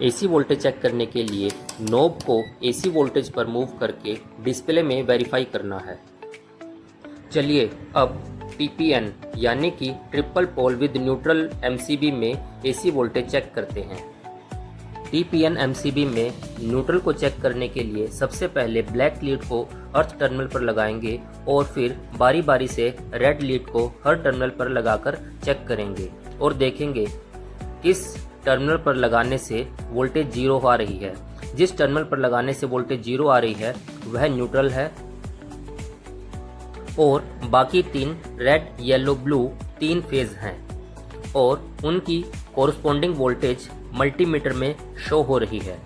AC voltage check करने के लिए नॉब को एसी वोल्टेज पर मूव करके डिस्प्ले में वेरीफाई करना है। चलिए अब टीपीएन यानी कि triple pole with neutral MCB में एसी वोल्टेज चेक करते हैं। टीपीएन एमसीबी में न्यूट्रल को चेक करने के लिए सबसे पहले ब्लैक लीड को अर्थ टर्मिनल पर लगाएंगे और फिर बारी बारी से रेड लीड को हर टर्मिनल पर लगाकर चेक करेंगे और देखेंगे किस टर्मिनल पर लगाने से वोल्टेज जीरो आ रही है। जिस टर्मिनल पर लगाने से वोल्टेज जीरो आ रही है वह न्यूट्रल है और बाकी तीन रेड येलो ब्लू तीन फेज हैं और उनकी कॉरस्पॉन्डिंग वोल्टेज मल्टीमीटर में शो हो रही है।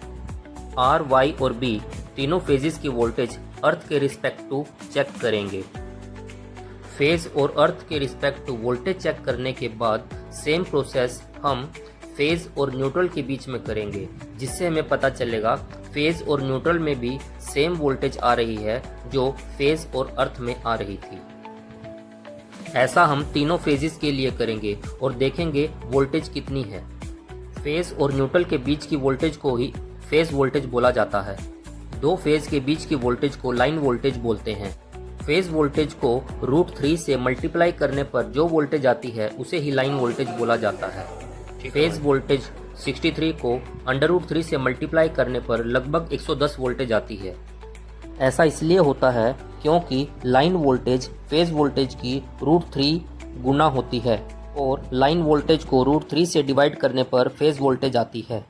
आर, वाई और बी तीनों फेजेस की वोल्टेज अर्थ के रिस्पेक्ट टू चेक करेंगे। फेज और अर्थ के रिस्पेक्ट टू वोल्टेज चेक करने के बाद सेम प्रोसेस हम फेज और न्यूट्रल के बीच में करेंगे, जिससे हमें पता चलेगा फेज और न्यूट्रल में भी सेम वोल्टेज आ रही है जो फेज और अर्थ में आ रही थी। ऐसा हम तीनों फेजेस के लिए करेंगे और देखेंगे वोल्टेज कितनी है। फेज और न्यूट्रल के बीच की वोल्टेज को ही फेज वोल्टेज बोला जाता है। दो फेज के बीच की वोल्टेज को लाइन वोल्टेज बोलते हैं। फेज वोल्टेज को √3 से मल्टीप्लाई करने पर जो वोल्टेज आती है उसे ही लाइन वोल्टेज बोला जाता है। फेज वोल्टेज 63 को √3 से मल्टीप्लाई करने पर लगभग 110 वोल्टेज आती है। ऐसा इसलिए होता है क्योंकि लाइन वोल्टेज फेज वोल्टेज की √3 गुना होती है और लाइन वोल्टेज को √3 से डिवाइड करने पर फेज वोल्टेज आती है।